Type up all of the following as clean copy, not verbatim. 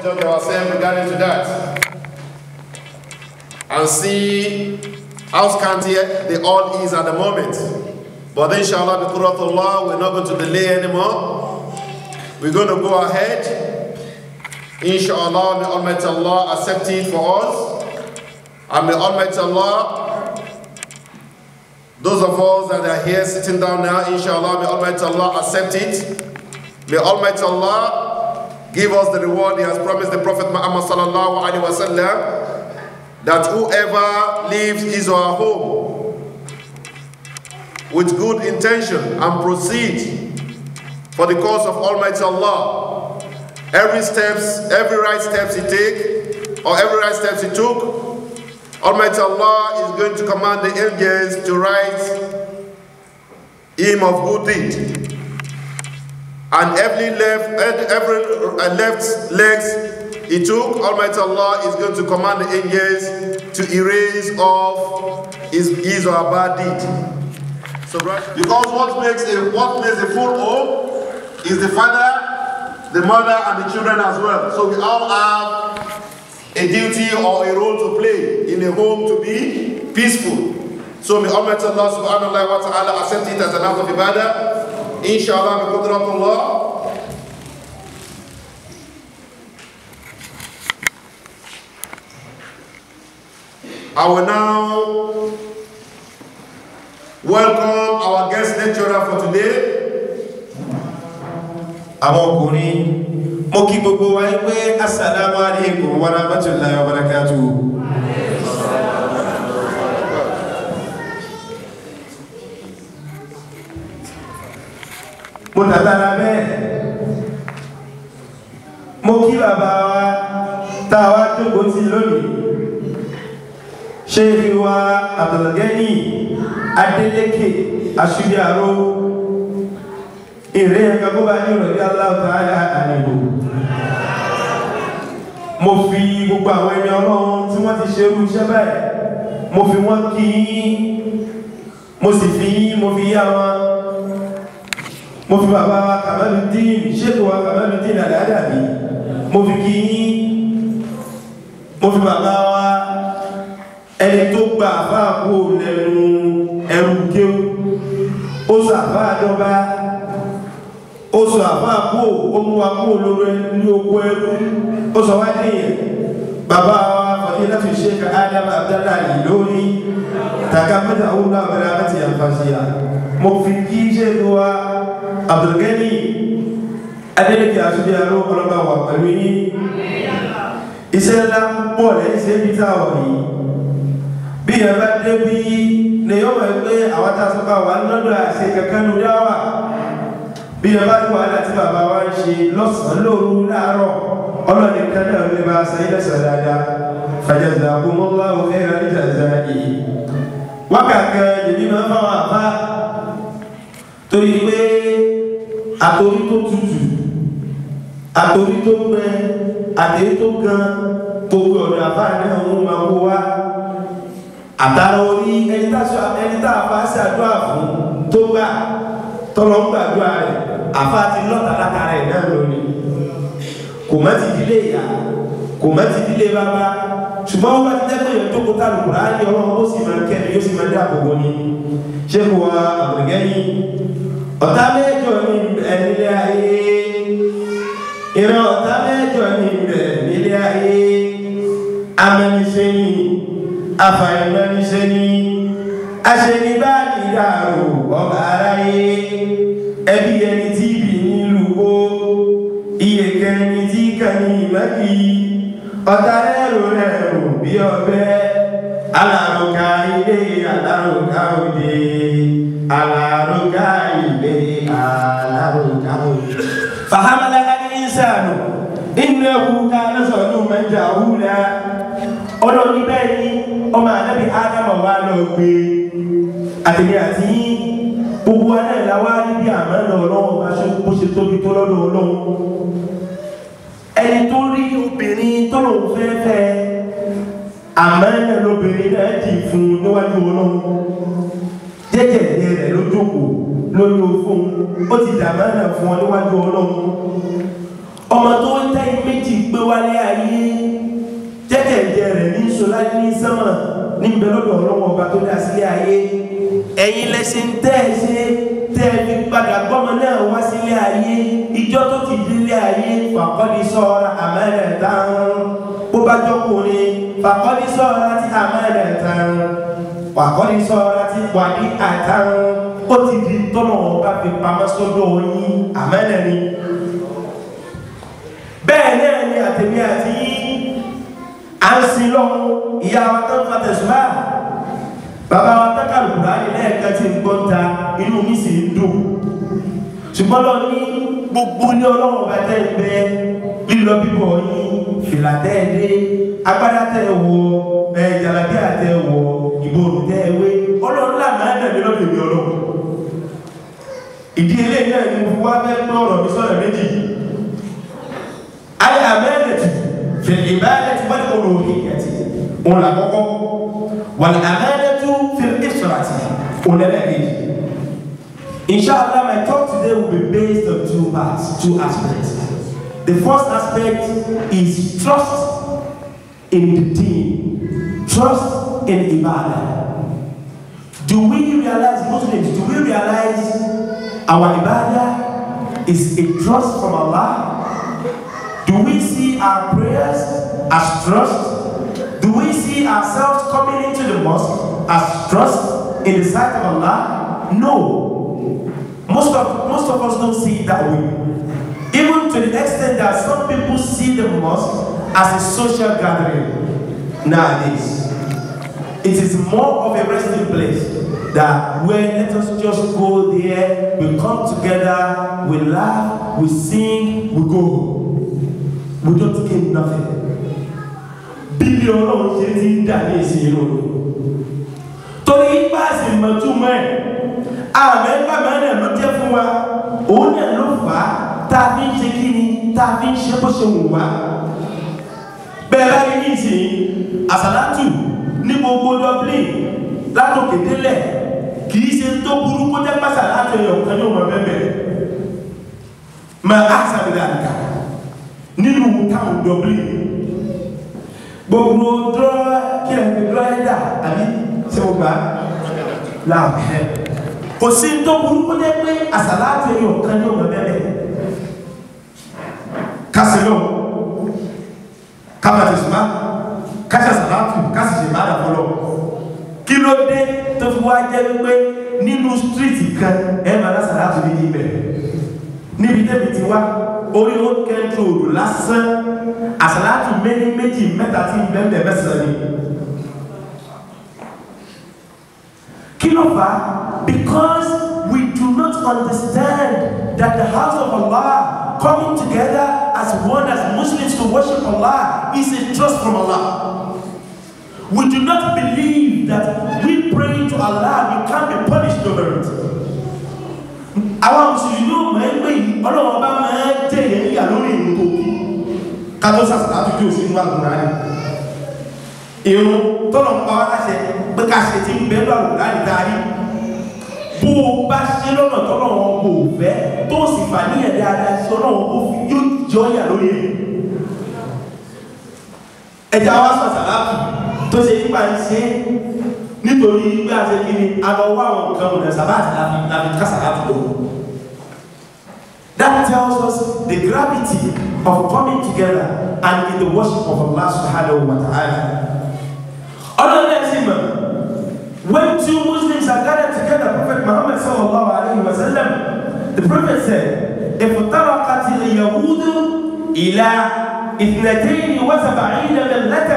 judge ourselves regarding to that and see how scanty the all is at the moment. But inshallah, bi qudratullah, we're not going to delay anymore. We're going to go ahead. Inshallah, may Almighty Allah accept it for us. And may Almighty Allah, those of us that are here sitting down now, inshallah, may Almighty Allah accept it. May Almighty Allah give us the reward He has promised the Prophet Muhammad sallallahu alaihi wasallam, that whoever leaves his or her home with good intention and proceed for the cause of Almighty Allah, every right steps he take, or every right steps he took, Almighty Allah is going to command the angels to write him of good deed. And every left legs he took, Almighty Allah is going to command the angels to erase off his or her bad deed. So, because what makes a full home is the father, the mother, and the children as well. So we all have a duty or a role to play in a home to be peaceful. So may Almighty Allah subhanahu wa ta'ala accept it as an act of ibadah. Inshallah, bi qudratullah. I will now welcome our guest lecturer for today. Amokuni, Moki Bobo, Assalamu alaikum wa rahmatullahi wa barakatuh. Mutatarabe, Moki Baba, Tawa Tugoti Loni. Sheikh wa Abdul Ghani Adeleke Ashubiaro Ire Kagoba ni radiyallahu ta'ala anhu. Mo fi gbogbo àwọn ẹni Ọlọ́run tí wọ́n ti ṣe irú iṣẹ́ báyìí, mo fi wọ́n kí mo sì fi mo fi yá wọn. Mo fi bàbá wa Kamaluddin, Sheikh wa Kamaluddin Al-Adabi, mo fi kí mo fi bàbá wa ẹni tó gba àfáà kó lẹ́nu ẹrù kéwú, ó sọ àfáà dọ́bá, ó sọ àfáà kó ó mú wa kó lórí ní oko ẹrù, ó sọ wá níyẹn. Bàbá wa Fadilatu Sheikh Adam Abdallah Ìlọrí takamata ọ̀húnlá ọ̀bẹ̀rẹ̀ àti àfàṣíyà. Mo fi kí Sheikh wa Abdul Ghani Adeleke Ashubiaro ọlọ́ba wà pẹ̀lú yín. Iṣẹ́ ńlá pọ̀ lẹ́yìn sí ibi táwọn yìí. Bí ẹ bá dé bí ní yọ́ mọ̀ pé àwọn tàṣọ́pá wà lọ́dọ̀ àṣẹ kankan ló dáwà. Bí ẹ bá wà láti bàbá wa ń ṣe lọ́sàn lóru láàárọ̀, ọlọ́ni kanáà lè bá ṣe ilẹ̀ṣẹ̀ dáadáa. Fajazakumullahu khairal jazaa'i. Wákàkẹ́ jẹ̀bí máa fáwọn àfá torí pé àtorí tó tutù, àtorí tó gbẹ, àtèrí tó gan, gbogbo ọ̀dọ̀ àfá náà wọ́n máa kó wá. Àtàrà orí ẹni tá àfá sí àdúrà fún tó gbà tọ́lọ ń gbàdúrà rẹ̀, àfá ti lọ́ta látara ẹ̀ náà lónìí. Kò má ti dílé ìyá, kò má ti dílé bàbá, ṣùgbọ́n wọ́n bá ti jẹ́ pé èèyàn tó kó tàbí Kùránì Ọlọ́run ó sì máa kẹ́ni yóò sì máa dá àbòbò ni. Sheikh wa Abdul Ghani, ọ̀tá mẹ́jọ ní nílé ayé, ìran ọ̀tá mẹ́jọ ní nílé ayé, amẹ́niṣẹ́ ni, afàìmẹ́niṣẹ́ ni, aṣẹ́nibáàdì dàrú ọba aráyé, ẹbí ẹni tí bì nílùú kó, iye kẹni tí kẹni ìmẹ́kì, ọ̀tá rẹ̀rù bí ọbẹ̀, alárùká ilé alárùká òde, alárùká ilé alárùká òde. Fahamala al-insanu innahu kana zaluman jahula. Ọ̀dọ̀ ní bẹ́ẹ̀ ni ọmọ ànábì Ádámù wá lọ gbé àtẹ̀mí àti gbogbo alẹ́ ìlàwá níbi àmọ́ Ọlọ́run bá ṣe bó ṣe tóbi tó lọ́dọ̀ Ọlọ́run. Ẹni tó rí obìnrin tó lòun fẹ́fẹ́ àmọ́ ẹ̀ lóbìnrin náà dì fún níwájú Ọlọ́run. Jẹ́jẹ̀ẹ́ rẹ̀ ló jókòó lórí òfin, ó ti dàmọ́ náà fún ọ níwájú Ọlọ́run. Ọmọ tó ń tẹ́ méjì gbé wá wálé ayé jẹ́jẹ̀jẹ̀ rẹ̀ ní ṣọlá ní sánmà ní ìbẹ̀lọ́dọ̀ ọlọ́wọ́ ọba tó dá sílé ayé ẹ̀yin lẹ́sìn tẹ́ fi padà gbọ́mọ náà wá sílé ayé ìjọ tó ti dílé ayé fàkọ́dí sọ́ra àmẹ́rẹ̀ tán bó bá jọkùnrin fàkọ́dí sọ́ra tí àmẹ́rẹ̀ tán fàkọ́dí sọ́ra tí wàdí àtàn ó ti di tọ́nà ọba fi pamọ́ sọ́dọ̀ yín àmẹ́rẹ̀ ni bẹ́ẹ̀ náà ni àtẹ̀mí àti yín à ń sin lọ́wọ́ ìyá wa tán fatẹ̀sùmá bàbá wa tákàlù kùránì lẹ́ẹ̀kan tí ń gbọ́ta inú mi sì ń dùn ṣùgbọ́n lọ ní gbogbo ní ọlọ́wọ́ bá tẹ́ ẹgbẹ́ lílọ bíbọ̀ yín fìlà tẹ́ ẹdẹ agbádá tẹ́ wọ jàlábí àtẹ́ wọ ìbòrò tẹ́ ẹwé ọlọ́run lànà ẹ̀dẹ̀ lọ́dọ̀ èmi ọlọ́run ìdí eléyìí náà ni mo fi wá fẹ́ pé ọ̀rọ̀ mi sọ̀rọ̀ méjì ayé àmẹ́ẹ̀dẹ̀tì fìlì ìbáyẹ̀tì wọ́n ní olóòhìyẹ̀tì òun làkọ́kọ́ wal-amanatu fil-ishrati Inshallah, my talk today will be based on two aspects. The first aspect is trust in the deen, trust in ibadah. Do we realize, Muslims, our ibadah is a trust from Allah? Do we see our prayers as trust? Do we see ourselves coming into the mosque as trust in the sight of Allah? No. Most of us don't see it that way. Even to the extent that some people see the mosque as a social gathering nowadays. It is more of a resting place that where let us just go there, we come together, we laugh, we sing, we go home. We don't gain nothing. Bíbí ọlọ́run ṣe ti ń dà ní ìsìn inú rẹ̀ torí ipáàsì mọ̀túnmọ̀ ẹ̀ àmẹ́gbà mẹ́rin ló jẹ́ fún wa òun náà ló fà á tá a fi ń ṣe kí ni tá a fi ń ṣe bó ṣe wù wá bẹ́ẹ̀ bá rí ní ìsìn àsàlátù ní gbogbo Dublin látòkè délẹ̀ kì í ṣe tó burú kó jẹ́ pàṣàlátù ẹ̀yọ̀ kan yóò mọ̀ bẹ́ẹ̀ máa àṣàbìlà àdìkà nínú táwọn Dublin gbogbo dọ́ẹ̀dà àbí tí ó gbá láàbẹ̀ kò sí tó burú kó jẹ́ pé àsàlátù ẹ̀yọ̀ kan yóò mọ̀ bẹ́ẹ̀ kásìlọ́ kábàtìsùmá kásàsàlátù kásìsì máa dà fọ́lọ́ kí ló dé tó fi wá jẹ́ wípé nínú stíríìtì kan ẹ̀mà lásàlátù ní ibẹ̀ níbi tẹ́bì ti wá orí ó kẹ́ntò òdò lásán àsàlátù méjì mẹ́ta tí bẹ́ẹ̀ mẹ́sàn ni kí ló fà? Because we do not understand that the house of Allah coming together as one as Muslims to worship Allah is a trust from Allah. We do not believe that we pray to Allah we can't be punished over it. Àwọn Mùsùlùmí yóò máa ń gbé yìí Ọlọ́run bá máa ń jẹ́ ìyẹn níyà lórí ìrun tó kí kátó sàṣàlátù kí o sí inú Al-Qur'ani ìrun tọ́lọ̀ ń pa wá láṣẹ pé ká ṣe tí ń bẹ́ẹ̀ lọ́rùn Al-Qur'ani dárí bó o bá ṣe lọ́nà tọ́lọ̀ wọn kò fẹ́ tó sì fà níyàn dáadáa sí Ọlọ́run kó fi yóò jọ ìyà lórí ẹ̀ ẹ̀já wá sàṣàlátù tó ṣe nípa ṣe nítorí pé a ṣe kí ni a lọ wá àwọn nǹkan ọ̀nà sàbáàtì láti kásàlátù lọ. That tells us the gravity of coming together and in the worship of Allah subhanahu wa ta'ala. When two Muslims are gathered together, Prophet Muhammad sallallahu alayhi wa sallam, the Prophet said, افترقت اليهود إلى 72 ملة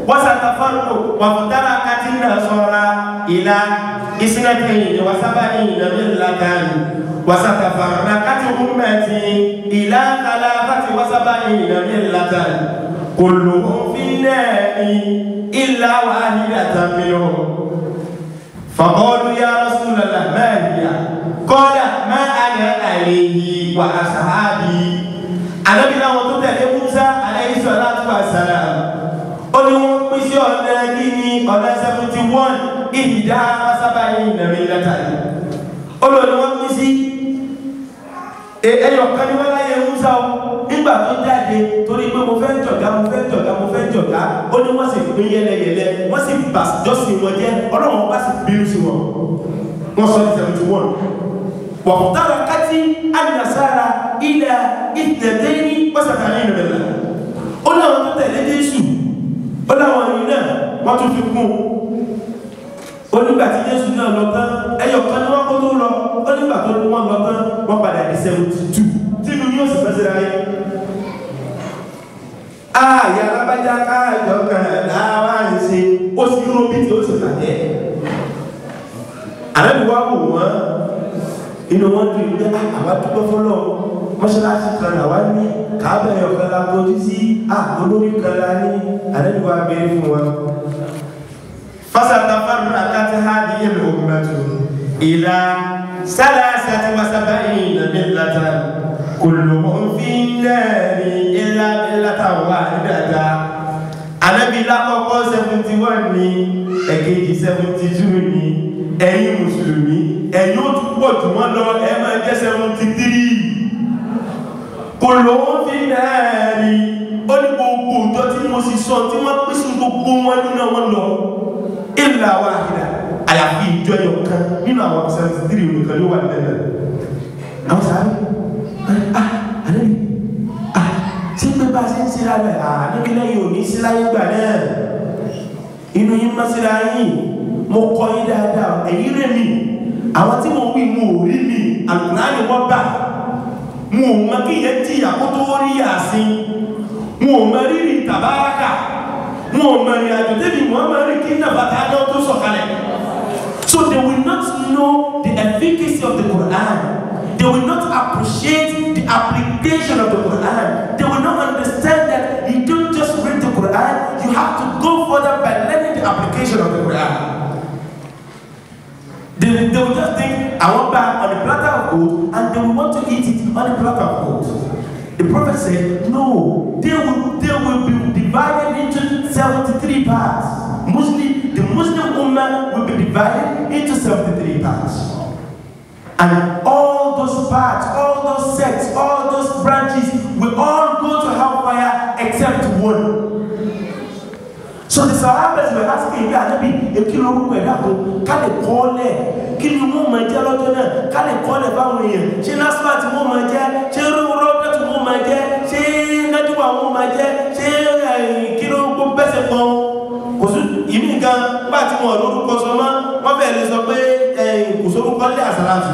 وستفرق وافترقت النصارى إلى 72 ملة وستفرقت أمتي إلى 73 ملة كلهم في النار إلا واحدة منهم فقالوا يا رسول الله ما هي؟ قال ما أنا عليه وأصحابي أنا بنا وتوتي موسى عليه الصلاة والسلام قالوا مشي أنا كني أنا 71 إحدى 70 ملة قالوا مشي ẹyọ kan ní wọ́n láyé Musa nígbà tó jáde torí pé mo fẹ́ jọ̀gá ó ní wọ́n sì pín yẹlẹyẹlẹ wọ́n sì bà jọ́sìn wọn jẹ́ ọlọ́run bá sì bínú sí wọn wọ́n sọ ní 71 wàhùtàrà kátí àdìnàsára ilẹ̀ ìtẹ̀tẹ̀ní pàṣàkàrí ìrìnlẹ̀ ó láwọn tó tẹ̀lé Jésù ó láwọn ìrìn náà wọ́n tún fi kún ó nígbà tí Jésù náà lọ tán ẹyọ kan ní wọ́n kó tó lọ ó nígbà tó wọ́n lọ tán wọ́n padà di 72 tínú yóò sì fẹ́ síra yìí ààyè alábájá káàjọ kan láwá ń ṣe ó sì rú bí tí ó sì bàjẹ́ àrẹ́bíwá wò wọ́n inú wọn dùn ní àwa dúpẹ́ fọ́lọ́ mọ́ṣáláṣí kan làwa ní káàbẹ̀yọ̀ kan la kojú sí olórí kan la ní àrẹ́bíwá bẹ̀rẹ̀ fún wọn. فستفرقت هذه الأمة إلى 73 ملة كلهم في النار إلا ملة واحدة Ànábì lákọ̀ọ́kọ́ 71 ni ẹ̀kejì 72 ni ẹ̀yin mùsùlùmí ẹ̀yin ó tún pọ̀ jù wọ́n lọ ẹ máa jẹ́ 73 كلهم في النار ó ní gbogbo ọjọ́ tí mo sì sọ tí wọ́n pín sí gbogbo wọn nínú wọn lọ إلا واحدة àyàfi ìjọ ẹ̀yọ̀ kan nínú àwọn 73 nìkan ló wà nílẹ̀ àwọn sáré ànábì tí pé bá ṣe ń síra rẹ̀ ànábì lẹ́yìn òní síláyé gbà náà inú yín má síra yín mo kọ́ yín dáadáa ẹ̀yìn rẹ̀ mi àwọn tí mo wí mo ò rí mi àlùkùránì wọ́n bà mo ò mọ kí yẹn tí àkótó rí Yásìn mo ò mọ rírì tàbáràkà mo ò mọ ìrìn àjò débi Muhammad rí kí nàbàtà náà tó sọ̀kalẹ̀. So they will not know the efficacy of the Quran. They will not appreciate the application of the Quran. They will not understand that you don't just read the Quran, you have to go further by learning the application of the Quran. They will just think, I want back on the platter of gold, and they will want to eat it on the platter of gold. The Prophet said, no, they will be divided into 73 parts. The Muslim Ummah will be divided into 73 parts. And all those parts, all those sects, all those branches will all go to hellfire except one. So the Sahabas were asking Nabi, kale kole, kini mo ma je lọ́jọ́ náà, kale kole báwọn èèyàn, ṣé Nasfat mo ma je, ṣé Robert mo ma je, ṣé Najuwa mo ma je, ṣé kilo gbo bese pon. Kò sí ìmí kan bá tí wọ́n lórúkọ sọ mọ́, wọ́n fẹ́ lè sọ pé kò sórúkọ lé àsàlátù.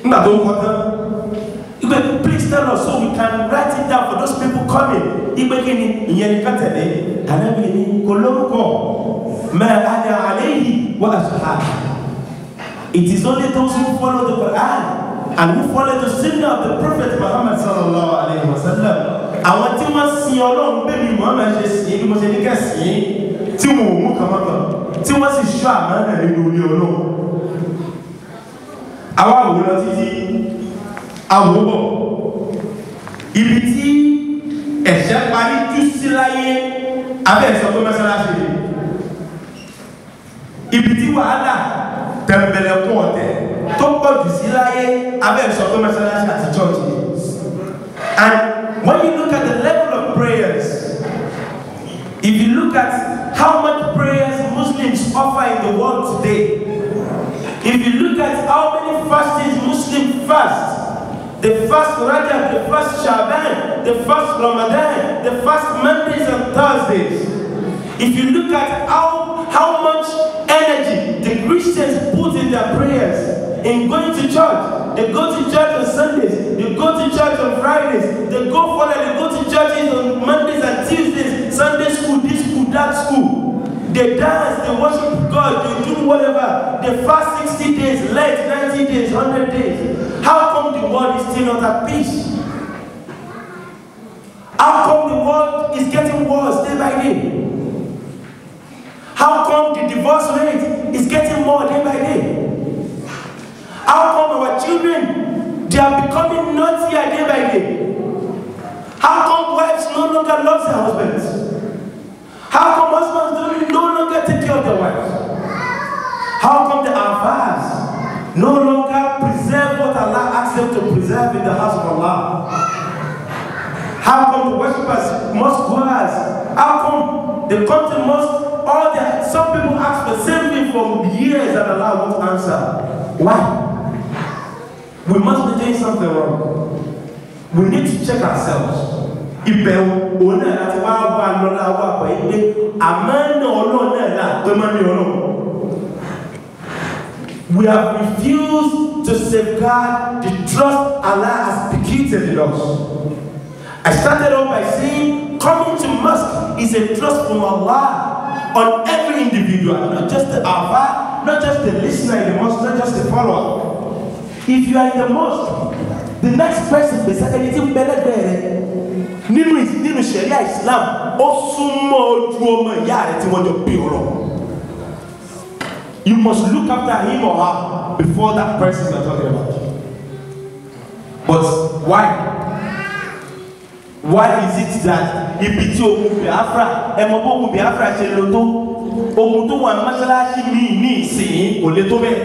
Nígbà tó ń kọ́ tán, please tell us so we can write it down for those people coming. Ìgbẹ́kìnì ìyẹn ní kátẹ̀lé, Ànábì ní kò lórúkọ, ma ana alayhi wa ashabi. It is only those who follow the Quran and who follow the sunnah of the Prophet Muhammad sallallahu alayhi wa sallam. Àwọn tí wọ́n sin Ọlọ́run bẹ́ẹ̀ ni Muhammad ṣe sin bí mo ṣe ní kẹ́sìn tí wọ́n mú kàmọ́kàn tí wọ́n sì ṣọ́ àmánà nínú ilé Ọlọ́run. Àwọn àwòrán títí àwòbọ̀ ibi tí ẹ̀ṣẹ̀ parí tú sí láyé abẹ́ ìsọ tó mẹ́sàlásì rẹ̀ ibi tí wàhálà tẹ̀m̀bẹ̀lẹ̀kún ọ̀tẹ̀ tó pọ̀ jù sí láyé abẹ́ ìsọ tó mẹ́sàlásì àti church. And when you look at the level of prayers, if you look at how much prayers Muslims offer in the world today, if you look at how many fastings Muslims fast, the first Rajab, the first Shaban, the first Ramadan, the first Mondays and Thursdays. If you look at how much energy the Christians put in their prayers, in going to church, they go to church on Sundays, they go to church on Fridays, they go further, they go to churches on Mondays and Tuesdays, Sunday school, this school, that school. They dance, they worship God, they do whatever. They fast 60 days, late 90 days, 100 days. How come the world is still not at peace? How come the world is getting worse day by day? How come the divorce rate is getting more day by day? How come our children, they are becoming naughtier day by day? How come wives no longer love their husbands? How come husbands no longer take care of their wives? How come the Afars no longer preserve what Allah asked them to preserve in the house of Allah? the worshippers, mosque goers, how come they come to mosque? Some people ask the same thing for years and Allah won't answer. Why? We must be doing something wrong. We need to check ourselves. We have refused to safeguard the trust Allah has bequeathed in us. I started off by saying coming to mosque is a trust from Allah on every individual, not just the alpha, not just the listener in the mosque, not just the follower. If you are in the mosque, the next person beside anything better there. Nínú Sharia Islam, you must look after him or her before that person you are talking about. But why? Why is it that ibi tí ogun Biafra ogun Biafra ṣe lò tó ogun tó wà mọ́ṣáláṣí míì ní ìsìn kò lè tó bẹ́ẹ̀?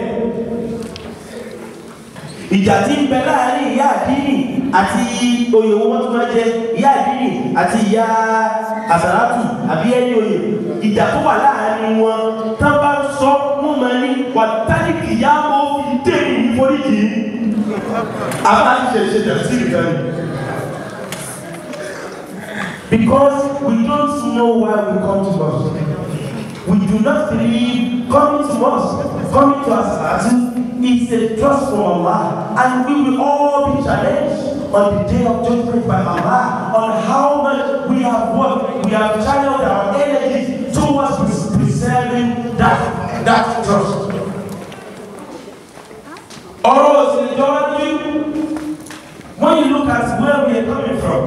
Ìjà tí ń bẹ láàrin ìyá àdínì àti oyè wọn tó máa jẹ ìyá àdínì àti ìyá àsàrátù àbí ẹni oyè ìjà tó wà láàrin wọn tán bá sọ wọn máa ní wàtálìkì yá mọ́ fi dẹ́yìn ní foríjì àbáṣe ṣe tẹ̀sí nìkan ni. Because we don't know why we come to mosque. We do not believe coming to mosque, coming to As-Salatu is a trust from Allah, and we will all be challenged on the day of judgment by Allah on how much we have worked, we have channeled our energies towards preserving that trust. When you look at where we are coming from,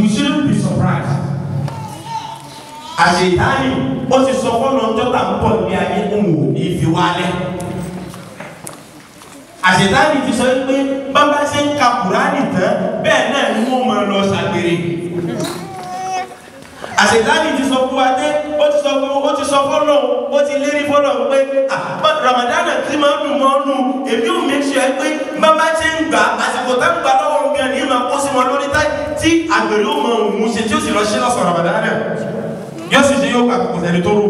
we shouldn't be surprised. Àṣetánì ó ti sọ fọ́nà ọjọ́ tà ń pọ̀ ní ayé òun ní ìfiwálẹ̀. Àṣetánì ti sọ pé bàbá ṣe ń ka Kùránì tán bẹ́ẹ̀ náà ni wọ́n máa lọ ṣàgbèrè. Àṣetánì ti sọ fún wa dé ó ti sọ fọ́nà ó ti lérí fọ́nà pé Ramadan tí máa ń dùn mọ́ nù èmi ò make sure pé bàbá ṣe ń gbà àsìkò tá ń gbà lọ́wọ́ gan ni máa kó sí wọn lórí táì tí àgbèrè ó mọ òun ṣe tí ó sì lọ ṣe lọ́sàn Ramadan náà yóò sì ṣe yóò gbà kò sẹ́ni tó rò.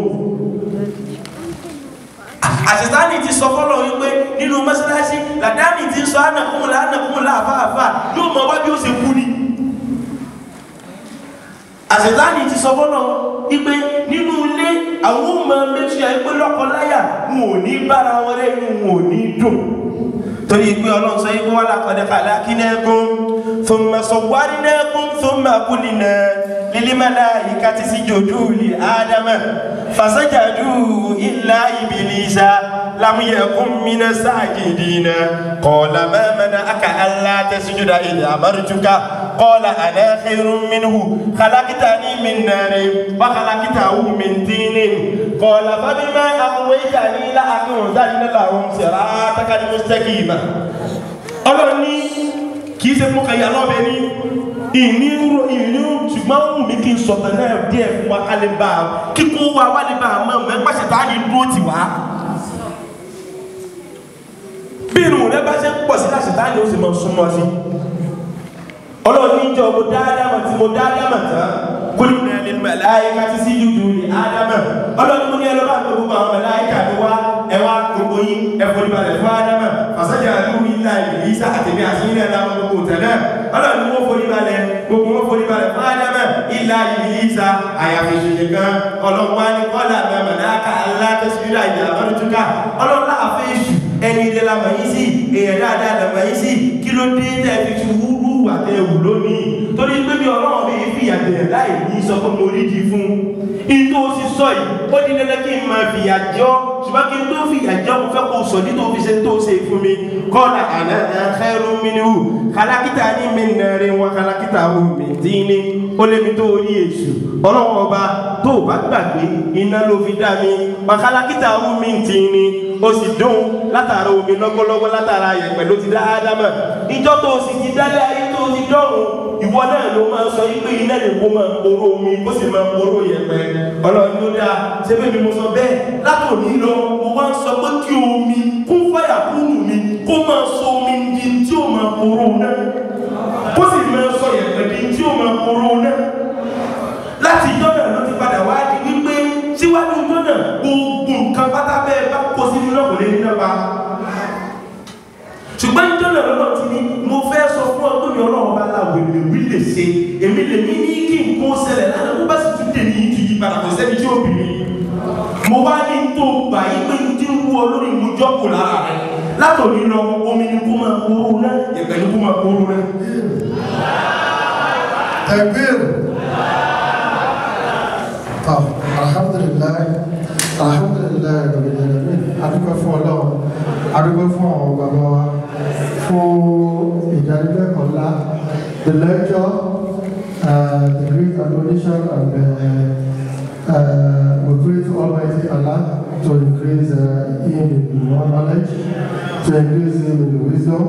Àṣetánì ti sọ fọ́lọ̀ wípé nínú mọ́sálásí làdáni ti ń sọ ánàkúnmùlá àfáàfáà yóò mọ wá bí ó ṣe kú ni. Àṣetánì ti sọ fọ́lọ̀ wípé nínú ilé àwọn ọmọ méjì àìpé lọ́kọ láyà wọn ò ní bára wọn rẹ̀ inú wọn ò ní dùn. torí pé Ọlọ́run sọ yìí wọ́n lápàdé khalaqnakum thumma sawwarnakum thumma qulna lil malaikati isjudu li Adama fasajadu illa iblisa lam yakun minas sajidina qala ma mana'aka alla tasjuda idh amartuka qala ana khayrun minhu khalaqtani min narin wa khalaqtahu min tinin qala fabima aghwaytani la aqudanna lahum siratakal mustaqima. Ọlọ́run ní kìí ṣe mú kàyà lọ́bẹ̀ ní ìní ṣùgbọ́n wù mí kí n sọ̀tàn náà díẹ̀ fún wa ká lè bá a kíkó wa wá lè bá a mọ̀ mẹ́pàṣẹ tá a ní dúró tì wá. Bí inú rẹ bá ṣe ń pọ̀ sí láṣẹ tá a ní ó sì máa súnmọ́ sí. Ọlọ́run ní ìjọ mo dá Ádámà tí mo dá Ádámà tán qulna lil malaikati isjudu li Ádámà. Ọlọ́run mo ní ẹ lọ bá gbogbo àwọn màláíkà mi wá ẹ wá gbogbo yín ẹ foríbalẹ̀ fún Ádámà fasajadu illa iblisa àtẹ̀mí àṣírí ẹ̀dá gbogbo tẹ̀lé. Ọlọ́run wọ́n foríbalẹ̀ gbogbo wọn foríbalẹ̀ fún Ádámà illa iblisa àyàfi ṣèṣe kan. Ọlọ́run wá ní qala ma mana'aka alla tasjuda idh amartuka. Ọlọ́run láàfin èṣù ẹni ilé la mọ̀ yín sí èèyàn dáadáa la mọ̀ yín sí kí ló dé tẹ́ fi ti wúrú àtẹ̀wù lónìí torí pé bí Ọlọ́run mi fi àtẹ̀yẹ̀ láì ní sọ pé mo rí di fún in tó sì sọ yìí ó di dandan kí n máa fìyà jọ ṣùgbọ́n kí n tó fìyà jọ mo fẹ́ kó sọ ní tó fi ṣe tó ṣe fún mi qala ana khayrun minhu khalaqtani min narin wa khalaqtahu min tinin ó lé mi tó rí èṣù Ọlọ́run ọba tó bá gbàgbé iná ló fi dá mi wa khalaqtahu min tinin ó sì dùn látara omi lọ́gbọ́lọ́gbọ́ látara yẹ̀pẹ̀ ló ti dá Ádámà ìjọ tó sì ti dálé ayé tó ti dọ́rùn ìwọ náà ló máa sọ pé iná lè kó máa poró omi ó sì máa poró yẹ̀pẹ̀ Ọlọ́run ló dáa ṣé bẹ́ẹ̀ ni mo sọ bẹ́ẹ̀ látòní lọ mo wá ń sọ pé kí omi kún fáyà kúrú mi kó máa sọ omi di tí ó máa poró náà kó sì máa sọ mi ọlọ́run bá láwọ̀ èmi lè ṣe èmi lè ní kí nǹkan ṣẹlẹ̀ lánàá bó bá sì tún dé ní ìtì yí padà kò sẹ́ni tí ó bì mí mo wá ní tó gbà yí pé ní tí ń wú ọ lórí ìmújọ́ kò lára rẹ látòní lọ omi ni kó máa kóró náà ẹ̀gbẹ́ ni kó máa kóró náà. Takbir. Alhamdulillah. Alhamdulillah rabbil alamin. Adúpẹ́ fún Ọlọ́run. Adúpẹ́ fún àwọn bàbá wa fún ìdánilẹ́kọ̀ọ́ ńlá. The lecture, the great admonition, and we pray to Almighty Allah to increase him in more knowledge, to increase him in wisdom,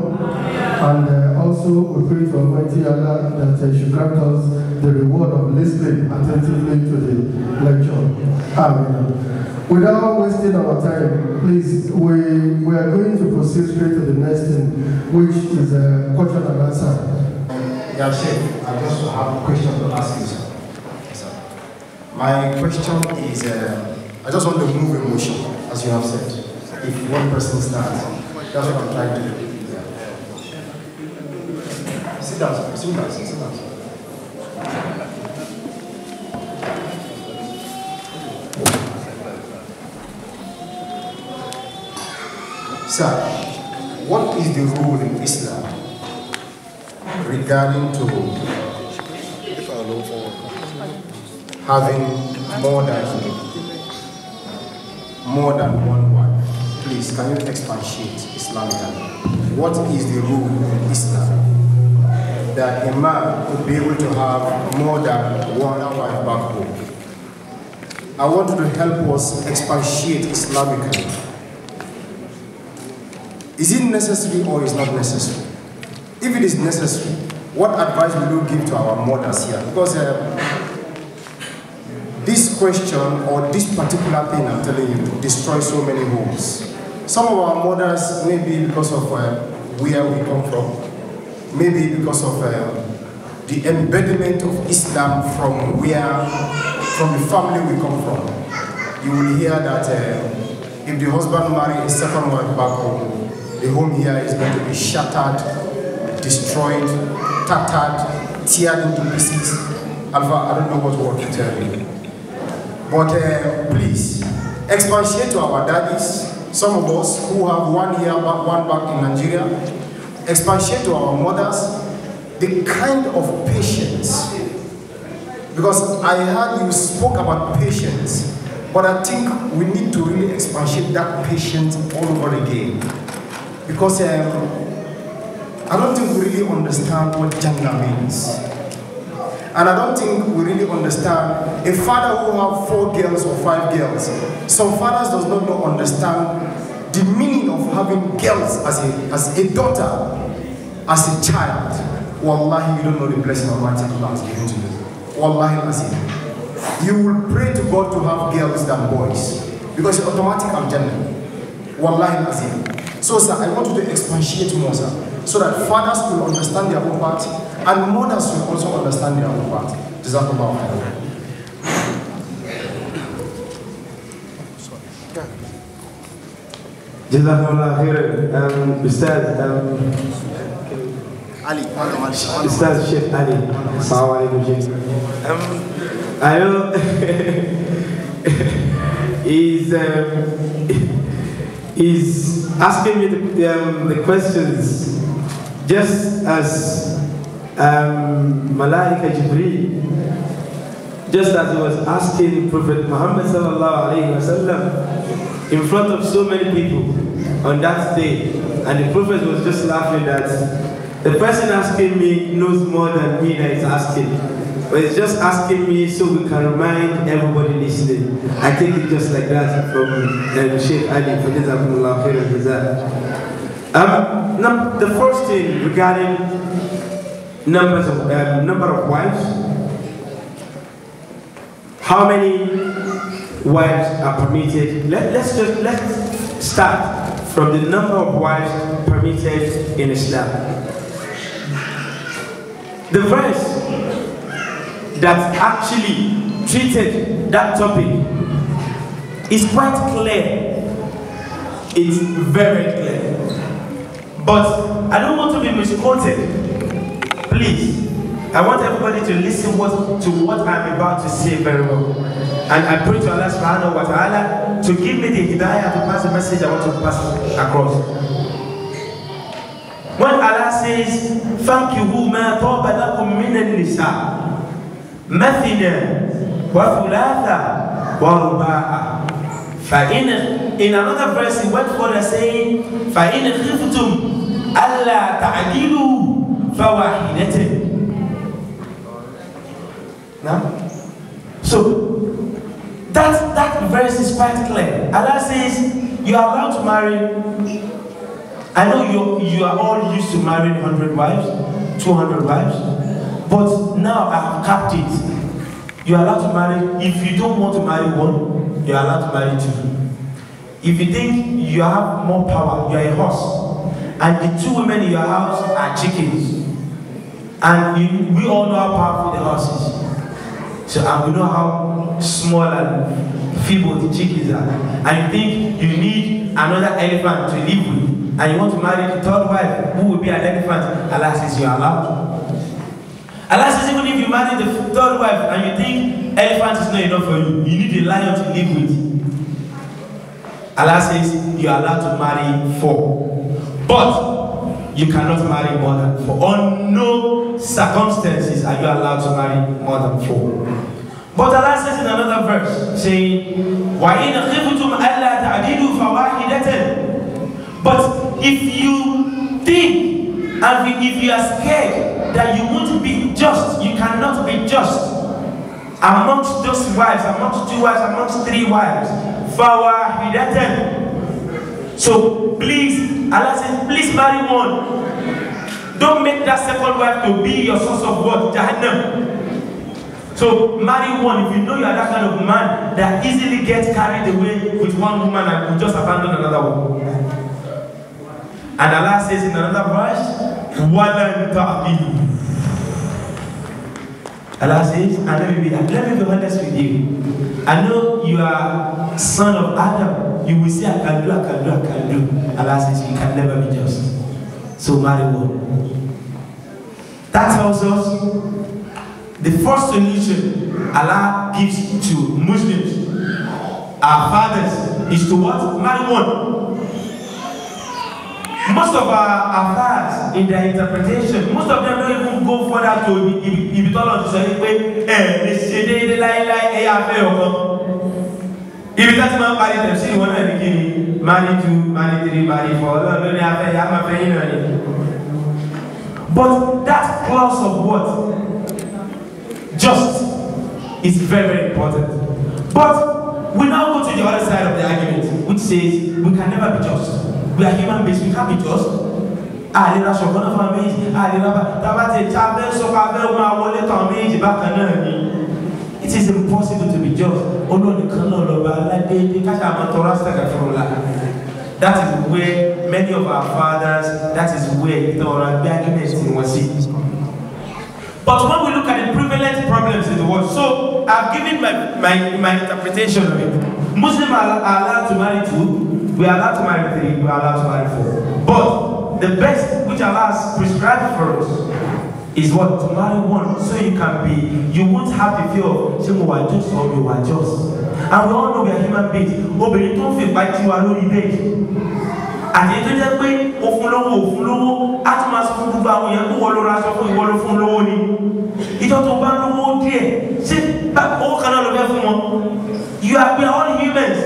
and also we pray to Almighty Allah that he should grant us the reward of listening attentively to the lecture. Amen. Without wasting our time, please, we are going to proceed straight to the next thing, which is a question and answer. Yeah, Sheikh, I just have a question to ask you, sir. My question is, I just want to move a motion, as you have said. If one person starts, that's what I'm trying to do. Yeah. Sit down, sir. Sit down, sir. Sit down, sir. Sir, what is the rule in Islam regarding to having more than one wife? Please, can you expatiate Islamically? What is the rule in Islam that a man could be able to have more than one wife back home? I want you to help us expatiate Islamically. Is it necessary or is not necessary? If it is necessary, what advice will you give to our mothers here? Because this question or this particular thing I'm telling you destroys so many homes. Some of our mothers, maybe because of where we come from, maybe because of the embedment of Islam from the family we come from. You will hear that if the husband marries a second wife back home, the home here is going to be shattered, destroyed, tattered, teared into pieces. Alpha, I don't know what word to tell you. But please, expatiate to our daddies, some of us who have one back in Nigeria, expatiate to our mothers, the kind of patience. Because I heard you spoke about patience, but I think we need to really expatiate that patience all over again. Because I don't think we really understand what Jannah means. And I don't think we really understand a father who has 4 girls or 5 girls. Some fathers does not understand the meaning of having girls as a daughter, as a child. Wallahi, you don't know the blessing Almighty Allah has given to you. Wallahi Azim. You will pray to God to have girls than boys. Because it's automatic Jannah. Wallahi Azim. So, sir, I want you to expatiate more, sir, so that fathers will understand their own part and mothers will also understand their own part. Jazakallah khairan. Jazakallah khairan. Ustaz Sheikh Ali. Assalamu alaikum, Sheikh. I know he's asking me the questions just as Malaika Jibreel, just as he was asking Prophet Muhammad sallallahu alaihi wasallam in front of so many people on that day, and the Prophet was just laughing that the person asking me knows more than me that is asking. But it's just asking me so we can remind everybody listening. I take it just like that from Sheikh Ali for Jazakumullah Khairan Jazaa. The first thing regarding number of wives, how many wives are permitted? Let's start from the number of wives permitted in Islam. The verse that actually treated that topic is quite clear. It's very clear. But I don't want to be misquoted. please, I want everybody to listen to what I'm about to say very well. And I pray to Allah subhanahu wa ta'ala to give me the hidayah to pass the message I want to pass across. When Allah says, فَانْكِهُوا مَا طَابَ لَكُم مِّنَ النِّسَاءِ مَثْنَى وَثُلَاثَ وَرُبَاعَ. In another verse, he went further saying, فَإِنْ خِفْتُمْ أَلَّا تَعْدِلُوا فَوَاحِدَةً. Now, so that verse is quite clear. Allah says you are allowed to marry. I know you are all used to marrying 100 wives, 200 wives, but now I have capped it. You are allowed to marry. If you don't want to marry one, you are allowed to marry two. If you think you have more power, you are a horse, and the two women in your house are chickens, and we all know how powerful the horse is. So we know how small and feeble the chickens are. And you think you need another elephant to live with, and you want to marry the third wife who will be an elephant. Allah says you are allowed. Allah says even if you marry the third wife and you think elephant is not enough for you, you need a lion to live with. Allah says you are allowed to marry 4. But you cannot marry more than 4. On no circumstances are you allowed to marry more than 4. But Allah says in another verse, saying, وَإِنْ خِفْتُمْ أَلَّا تَعْدِلُوا فَوَاحِدَةً. But if you think and if you are scared that you won't be just, you cannot be just amongst those wives, amongst 2 wives, amongst 3 wives, فَوَاحِدَةً. So please, Allah says, please marry one. Don't make that second wife to be your source of what? Jahannam. So marry one if you know you are that kind of man that easily gets carried away with one woman and will just abandon another one. And Allah says in another verse, وَلَنْ تَعْقِلُوا. Allah says, and let me be honest with you. I know you are son of Adam. You will say, I can do. Allah says, you can never be just. So marry one. That tells us the first solution Allah gives to Muslims, our fathers, is to what? Marry one. Most of our fathers, in their interpretation, most of them don't even go further to if you told us to say, if you tell them marry them, see one at the beginning, marry 2, marry 3, marry 4, but that clause of what? Just is very, very important. But we now go to the other side of the argument, which says we can never be just. We are human beings, we can't be just. It is impossible to be just. That is where many of our fathers, that is where the arguments was seen. But when we look at the prevalent problems in the world, so I've given my interpretation of it. Muslims are allowed to marry 2, we are allowed to marry 3, we are allowed to marry 4. But the best which Allah has prescribed for us is what? To marry one, so you can be, you won't have the fear of saying, oh, I just or you are just. And we all know we are human beings. Oh, but you don't feel by you are only big. And the end of the day, Ofulowo, Atmas Fuba, Wallora, Wall of Fuloni. You don't know dear. Say, but all kind of everyone. We are all humans.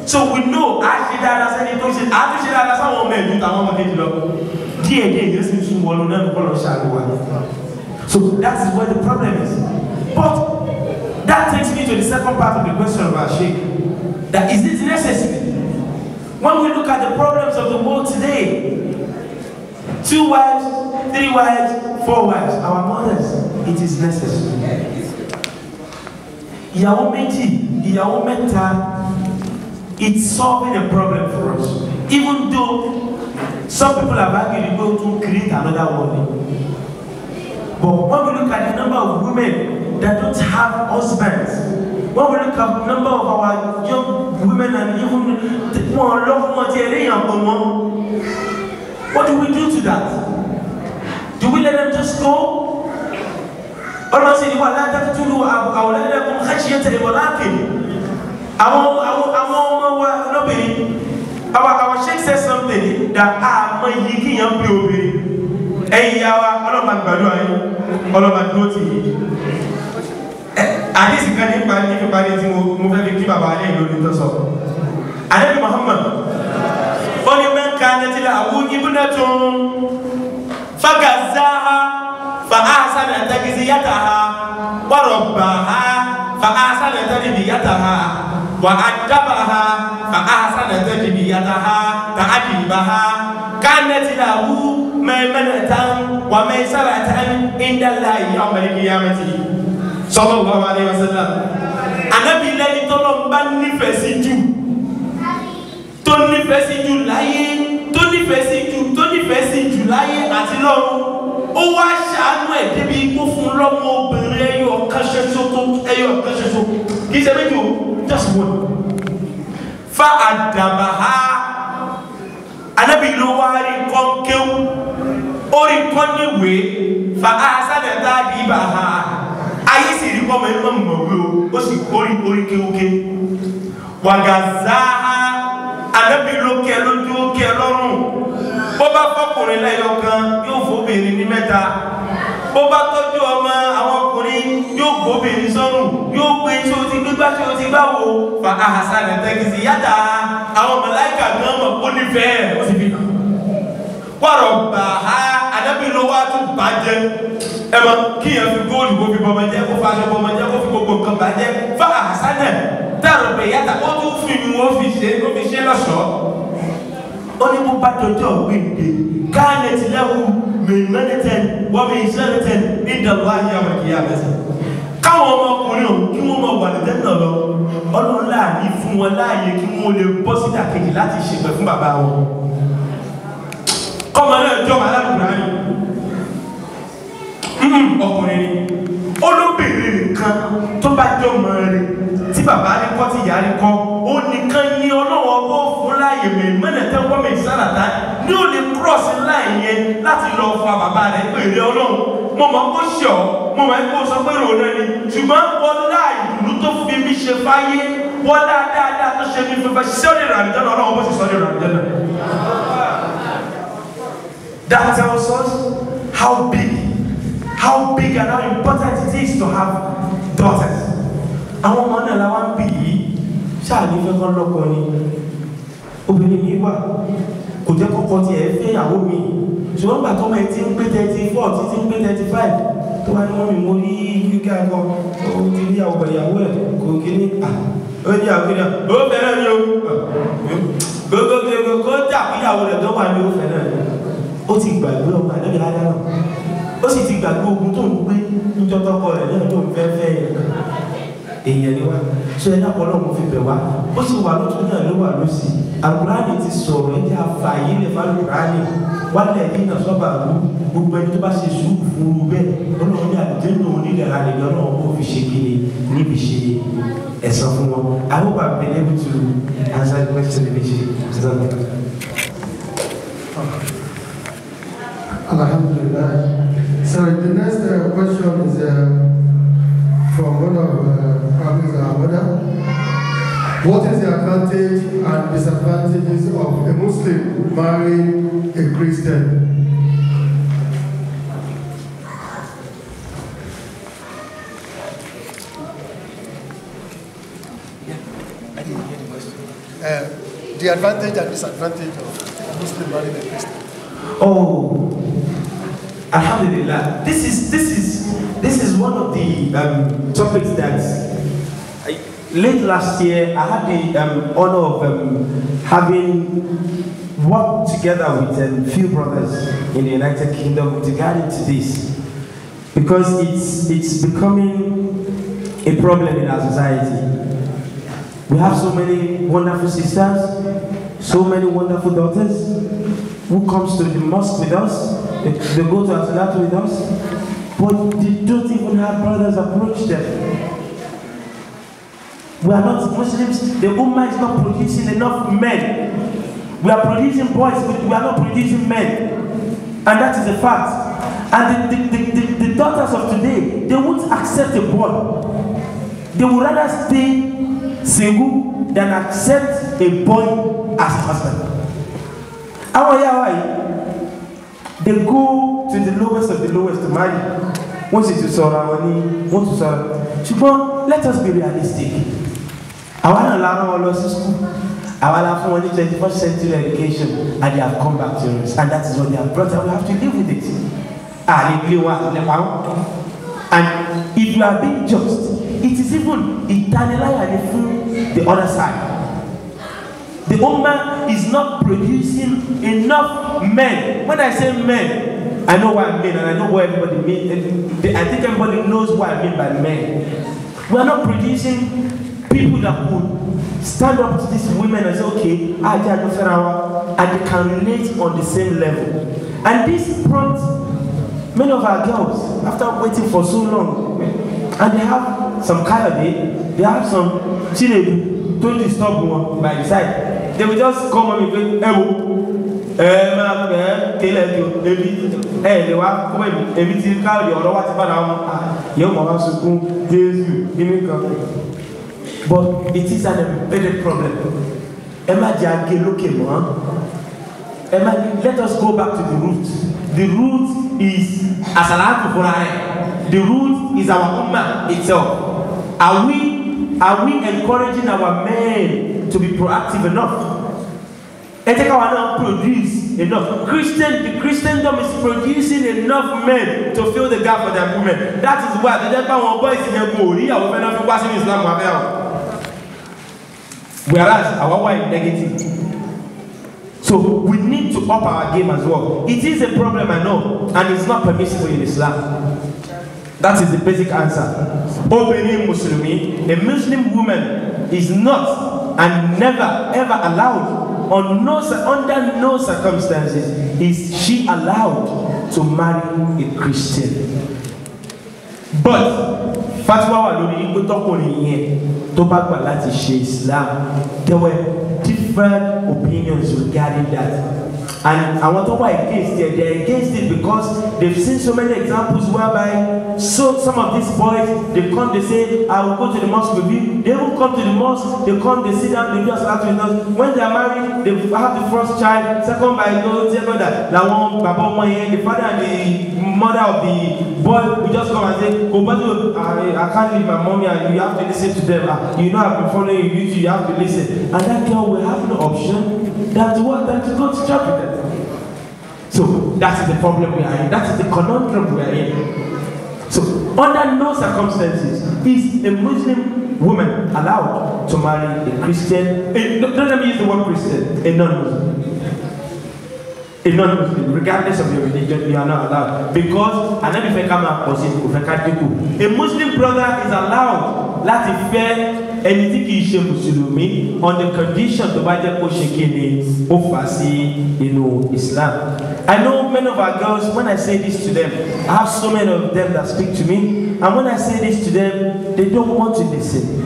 So we know, I see that as any person, I see that as our men, you don't want to get dear, yes, you should want to follow. So that is where the problem is. But that takes me to the second part of the question of our Sheikh. That is it necessary? When we look at the problems of the world today, 2 wives, 3 wives, 4 wives, our mothers, it is necessary. Ìyàwó méjì, ìyàwó mẹ́ta, it's solving a problem for us. Even though some people have argued we go to create another one. But when we look at the number of women that don't have husbands, when we look at the number of our young women and even more what do we do to that? Do we let them just go? sì ní wà látàkì túlù àwòlẹ́lẹ́kùn khashiyata imlaqin àwọn ọmọ wa lóbìnrin our sheikh said something that àmọ́ yìí kíyàn bí obìnrin ẹ̀yìn yá wa ọlọ́mà gbàdúrà yìí ọlọ́mà dúró tì yìí àdísì kan nípa nífipárí tí mo fẹ́ fi kí bàbá alẹ́ ìlú ní tọ́sọ̀ Ànábì Muhammad ó ní man kanat lahu ibnatun fagazzaha fa ahsana tagziyataha wa rabbaha fa ahsana tarbiyataha wa addabaha fa ahsana tarbiyataha ta'dibaha kanat lahu maymanatan wa maysaratan inda Allahi yawmal qiyamati sallallahu alaihi wasallam. Ànábì lẹ́ni tọ́lọ́ bá nífẹ̀ẹ́ sí jù tó nífẹ̀ẹ́ sí jù láyé tó nífẹ̀ẹ́ sí jù láyé àti lọ́run ó wá ṣàánú ẹ̀ débi kó fún lọ́mọ obìnrin ẹyọ kan ṣoṣo kì í ṣe méjì o just one fa àdàbàhá. Ànábì ló wá rí kọ́ńkéwù ó rí kọ́níwèé fa ahsana ta'dibaha ayé sì rí kọ́mọ ẹ̀mọ́ mọ̀wé o ó sì orí kéwúké wàgàzáhá. Ànábì ló kẹ́ lójú ó kẹ́ lọ́rùn bó bá fọkùnrin lẹ́yọ kan yóò fóbìnrin ní mẹ́ta bó bá tọ́jú ọmọ àwọn ọkùnrin yóò gbóbìnrin sọ́rùn yóò gbé tí o ti gbégbá tí o ti gbá wo fa ahsana tagziyataha àwọn màláíkà náà mọ̀ ó nífẹ̀ẹ́ ó sì fi hàn wọ́rọ̀ bà á. Ànábì ló wá tún bàjẹ́ ẹ mọ kí yẹn fi góòlù kó fi bọ́mọ jẹ́ kó fa aṣọ bọ́mọ jẹ́ kó fi gbogbo nǹkan bàjẹ́ fa ahsana tarbiyataha ó tún fi mi wọ́n fi ṣe lọ́ṣọ̀ọ́. Ó ní bó bá dọjọ́ gbèǹde kanat lahu maymanatan wa maysaratan inda Allahi yawmal qiyamah. Káwọn ọmọkùnrin ọ̀hún kí wọ́n mọ̀ wà lẹ́tẹ̀ náà lọ Ọlọ́run láàyè fún wọn láàyè kí wọ́n lè bọ́ síta kejì láti ṣèpẹ̀ fún bàbá wọn. Kọ́mọ náà jọba alákùnrin ọkùnrin ni olóbìnrin nìkan tó bá jọmọ rẹ̀ tí bàbá ní kọ́ tí ìyá ní kọ́ ó nìkan ní ọlọ́wọ́ ọgbọ́ fún láàyè mẹ́mẹ́nẹ̀tẹ́ wọ́n mi sáràtà ní ó lè cross line yẹn láti lọ fa bàbá rẹ̀ pèrè Ọlọ́run mo mọ̀ kó ṣọ̀ mo mọ̀ kó sọ pé rò náà ni ṣùgbọ́n wọ́n láàyè ìlú tó fi mi ṣe fáyé wọ́n dáadáa tó ṣe mi fífẹ́ sọ́ọ́dì ràǹdẹ́nà Ọlọ́run bó sì sọ́ọ́dì ràǹdẹ́nà. That tells us how big and how important it is to have daughters. Àwọn ọmọ náà la wá ń bì yìí ṣáà ní fẹ́ kọ́ lọ́kọ ni obìnrin mi wà kò jẹ́ kọ́kọ́ tí ẹ fẹ́ ìyàwó mi ṣùgbọ́n gbà tọ́mọ ẹ ti ń gbé 34 tí ti ń gbé 35 tó wá ní wọ́n mi mo ní kíkẹ́ akọ ó ti ní ìyàwó ìyàwó ẹ̀ kò kí ní ó ní àkúrẹ́ ó fẹ́ràn ní o gbogbo kó jà kí ìyàwó rẹ̀ tó wà ní ó fẹ́ràn ní ó ti gbàgbé ọmọ àdébí ládá náà ó sì ti gbàgbé ogun tó ń gbé níjọ́ tọ́kọ rẹ̀ náà tó ń fẹ́ èèyàn ni wá ṣe ẹ̀dá pọ̀ lọ́wọ́ fi bẹ̀ wá ó sì wà lótú náà ló wà lọ́sì Al-Qur'ani ti sọ̀rọ̀ ẹ̀dí àfààyè lè fa Al-Qur'ani wà lẹ́ẹ̀dí náà sọ́ba àlú gbogbo ẹni tó bá ṣe sùúrù fún un bẹ́ẹ̀ ọlọ́run ní àdéhùn onílẹ̀ alẹ́ ní ọlọ́run kó fi ṣe kíni níbi ṣe ẹ̀san fún wọn. I hope I've been able to answer the question in this way. Alhamdulillah. So the next question is from one of our mother. What is the advantage and disadvantages of a Muslim marrying a Christian? The advantage and disadvantage of a Muslim marrying a Christian. Oh, Alhamdulillah. This is one of the topics that late last year I had the honor of having worked together with a few brothers in the United Kingdom with regard to this, because it's becoming a problem in our society. We have so many wonderful sisters, so many wonderful daughters who comes to the mosque with us, they go to As-Salatu with us, but they don't even have brothers approach them. We are not Muslims, the Ummah is not producing enough men. We are producing boys, but we are not producing men. And that is a fact. And the daughters of today, they won't won't accept a boy. They would rather stay single than accept a boy as a husband. They go to the lowest of the lowest to marry. Once it is want to let us be realistic. I want to learn all of school. I want to 21st century education, and they have come back to us, and that is what they have brought, and we have to live with it. And if you are being just, it is even eternally the other side. The Ummah is not producing enough men. When I say men, I know what I mean, and I know what everybody means. I think everybody knows what I mean by men. We are not producing people that would stand up to these women and say, okay, and they can relate on the same level. And this prompts many of our girls, after waiting for so long, and they have some Kayode, they have some Chinedu, don't disturb one by the side. They will just come and be but it is an embedded problem. Let us go back to the root. The root is Asalatu Qur'an. The root is our Ummah itself. Are we encouraging our men to be proactive enough? And take our now produce enough. The Christendom is producing enough men to fill the gap for their women. That is why the boys in the body are not in Islam. Whereas our wife negative. So we need to up our game as well. It is a problem, I know, and it's not permissible in Islam. That is the basic answer. Opening Muslimi, a Muslim woman is not and never ever allowed, under no circumstances, is she allowed to marry a Christian. But fatwa wa lórí pé tọkùnrin yẹn tó bá gbà láti ṣe Islam, there were different opinions regarding that. And I want to why against it. They're against it because they've seen so many examples whereby some of these boys, they come, they say, I will go to the mosque with you. They will come to the mosque, they come, they sit down, they do a salat with us. When they are married, they have the first child, second by those, second that. The father and the mother of the boy will just come and say, oh, but I can't leave my mommy and you have to listen to them. You know I've been following you, you have to listen. And that girl will have no option than to go to church with them. So that is the problem we are in. That is the conundrum we are in. So under no circumstances is a Muslim woman allowed to marry a Christian. Don't let me use the word Christian. A non-Muslim. A non-Muslim, regardless of your religion, you are not allowed. Because a Muslim brother is allowed láti fẹ́ ẹni tí kìí ṣe Mùsùlùmí on the condition tó bá jẹ́ kó ṣe kíni ó fà sí inú Islam. I know many of our girls, when I say this to them, I have so many of them that speak to me, and when I say this to them, they don't want to listen.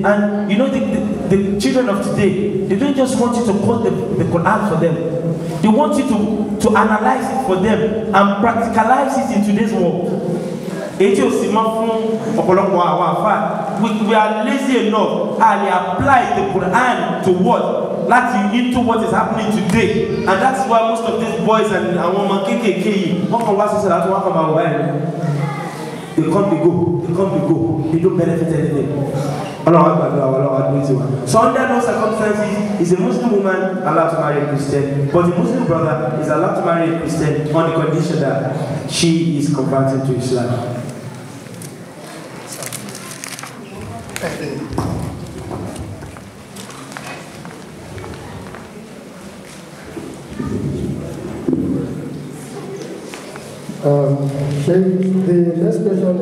And you know the children of today, they don't just want you to quote the Quran for them. They want you to analyze it for them and practicalize it in today's world. We are lazy enough and apply the Quran to what? Into what is happening today. And that's why most of these boys and women they come, they go. They don't benefit anything. So under no circumstances is a Muslim woman allowed to marry a Christian, but a Muslim brother is allowed to marry a Christian on the condition that she is converted to Islam. The next question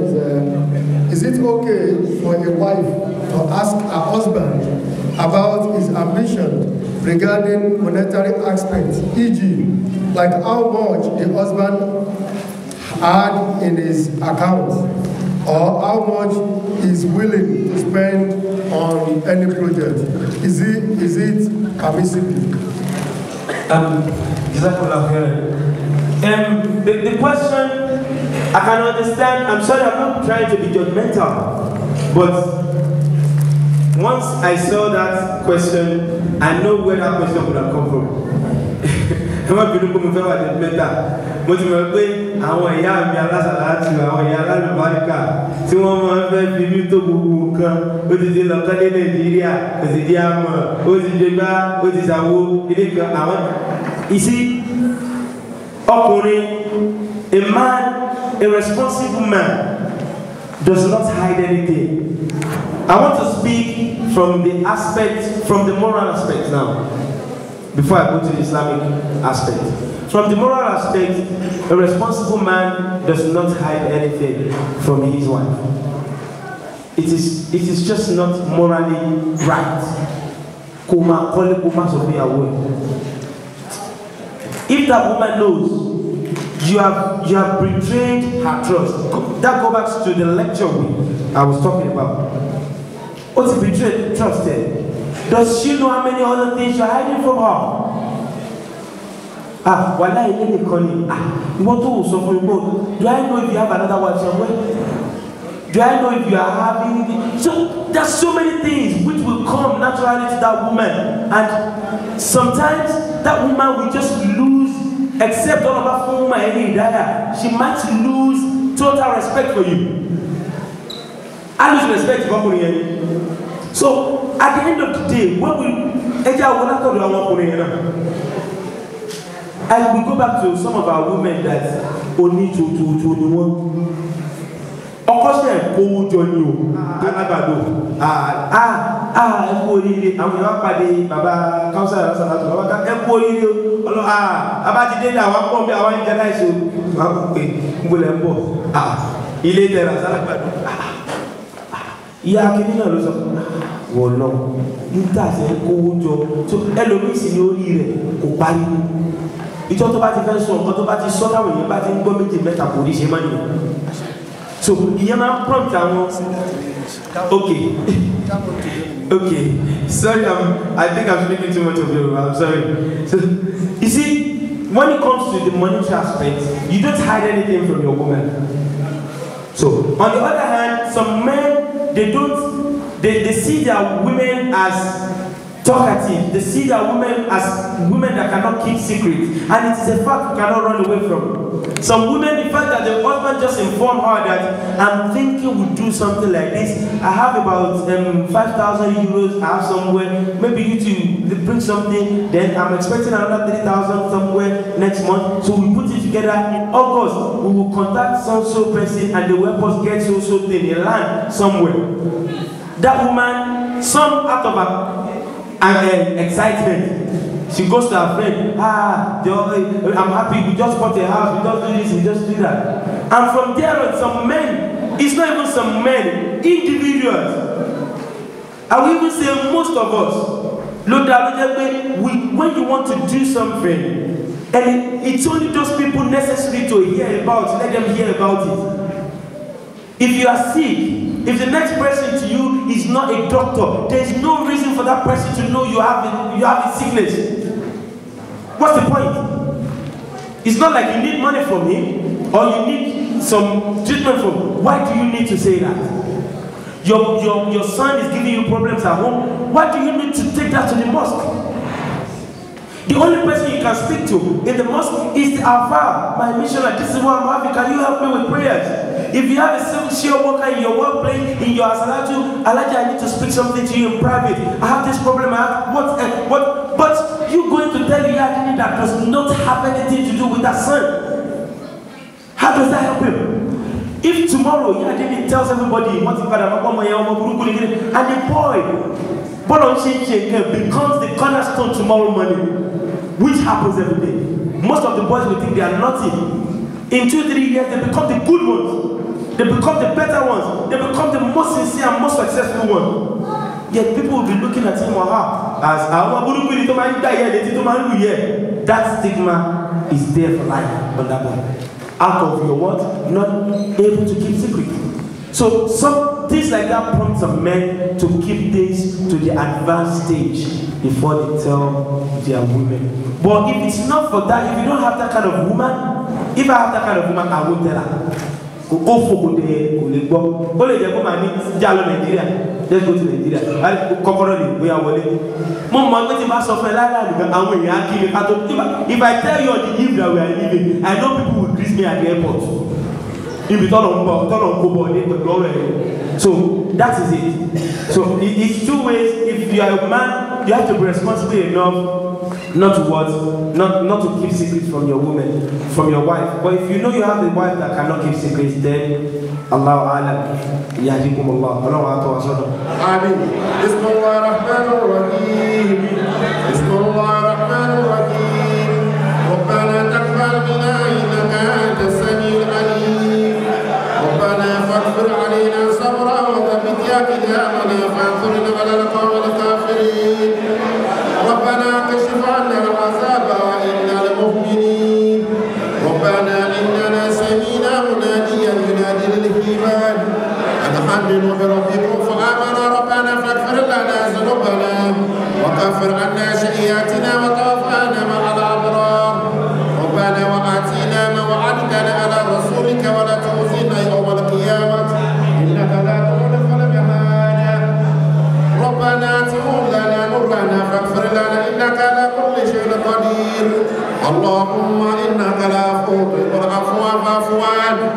is it okay for a wife to ask her husband about his ambition regarding monetary aspects, e.g., like how much the husband had in his account, or how much he's willing to spend on any project? Is it permissible? The question I can understand. I'm sorry, I'm not trying to be judgmental, but once I saw that question, I know where that question would have come from. I'm not going to be judgmental. But you know, àwọn ìyá mi alásàlátù, àwọn ìyá alálùbáríkà tí wọ́n máa ń fẹ́ fi mí tó gbogbo nǹkan, ó ti di lọ́kàn ní Nàìjíríà, ó ti di àmọ́, ó ti di gbá, ó ti ṣàwo ilé kan àwọn. You see, ọkùnrin, a man, a responsible man, does not hide anything. I want to speak from the aspect, from the moral aspect now, before I go to the Islamic aspect. From the moral aspect, a responsible man does not hide anything from his wife. It is just not morally right. If that woman knows you have betrayed her trust, that goes back to the lecture I was talking about. What's betrayed trust there? Does she know how many other things you're hiding from her? Wala ilé nìkan ni. What tó sọ fún mi? Do I know if you have another wife somewhere? Do I know if you are having? So there's so many things which will come naturally to that woman, and sometimes that woman will just lose, except all of that woman any desire, she might lose total respect for you. I lose respect for you. So at the end of the day, when we go back to some of our women that only to one. Of course, they're cold on you. I'm not by Baba Council. About the day that I want to well, no. You guys are cold. So, Eloise in your ear, it's all about the first one, but about the sort of way about the government better police money. So, you are prompt. Okay. Sorry, I think I'm speaking too much of you. I'm sorry. So, you see, when it comes to the monetary aspect, you don't hide anything from your woman. So, on the other hand, some men, they see their women as talkative. They see their women as women that cannot keep secrets. And it is a fact you cannot run away from. Some women, the fact that the husband just informed her that I'm thinking we'll do something like this. I have about 5,000 euros I have somewhere. Maybe you two bring something. Then I'm expecting another 3,000 somewhere next month. So we put it together. In August, we will contact so person and they will help us get so thing in land somewhere. That woman, some out of her excitement, she goes to her friend, I'm happy, we just bought a house, we just do this, we just do that. And from there on, some men, it's not even some men, individuals, I will even say most of us, look that when you want to do something, and it's only those people necessary to hear about, let them hear about it. If you are sick, if the next person to you is not a doctor, there is no reason for that person to know you have a sickness. What's the point? It's not like you need money from him or you need some treatment from him. Why do you need to say that? Your son is giving you problems at home. Why do you need to take that to the mosque? The only person you can speak to in the mosque is the Alpha, my missionary. This is what I'm having. Can you help me with prayers? If you have a civil worker in your workplace, in your asalatu, Alaji, I need to speak something to you in private. I have this problem. But you going to tell Yadini that does not have anything to do with that son. How does that help him? If tomorrow Yadini tells everybody and the boy becomes the cornerstone tomorrow morning, which happens every day. Most of the boys will think they are nothing. In 2-3 years, they become the good ones. They become the better ones. They become the most sincere and most successful ones. Yet people will be looking at him or her as that stigma is there for life on that one. Out of your what? Not able to keep secret. So some things like that prompt some men to keep things to the advanced stage before they tell their women. But if it's not for that, if you don't have that kind of woman, if I have that kind of woman, I won't tell her. kò fòkò dé kò lè gbọ́ ó lè jẹ́ kó máa ní já lọ Nàìjíríà let's go to Nigeria kọ́kọ́rọ́ lè gbé àwọlé mo mọ̀ pé tí n bá sọ fún ẹ láyé àdìgbà àwọn èèyàn á kí mi ká tó if I tell you the life that we are living I know people will greet me at the airport ibi tọ́lọ̀ ń kó bọ̀ ní pẹ̀lú ọ̀rọ̀ ẹ̀ so that is it so it's two ways if you are a man you have to be responsible enough not to what not to keep secrets from your woman from your wife but if you know you have a wife that cannot keep secrets then Allahu a'lam yahdikumullah Allah wa tawassalu amin bismillahir rahmanir rahim bismillahir rahmanir rahim rabbana taqabbal minna innaka antas samiul alim rabbana faghfir alaina sabra wa thabbit aqdamana fansurna 'ala al-qawmil kafirin rabbana kashif 'anna al-'azaba wa inna lil-mu'minin rabbana innana sami'na munadiyan yunadi lil-iman an aminu bi rabbikum fa amana rabbana faghfir lana dhunubana wa kaffir 'anna sayyi'atina wa tawaffana ma'al abrar rabbana wa atina ma wa'adtana 'ala rasulika wa la tukhzina yawma al-qiyamah innaka la tukhlifu al-mi'ad rabbana atimum lana nurana faghfir lana innaka ala kulli shay'in qadir allahumma innaka al-'afuwwu tuhibbul 'afwa fa'fu 'anna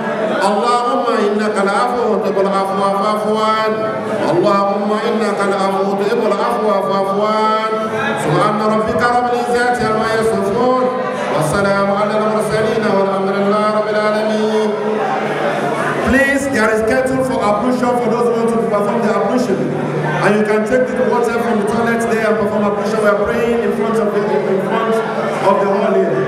allahumma innaka al-'afuwwu tuhibbul 'afwa fa'fu 'anna allahumma innaka al-'afuwwu tuhibbul 'afwa fa'fu 'anna subhana rabbika rabbil 'izzati 'amma yasifun wa salamun 'ala al-mursalin walhamdulillahi rabbil alamin. Please, there is kettle for ablution for those who want to perform the ablution. And you can take the water from the toilet there and perform ablution. We are praying in front of the hall here.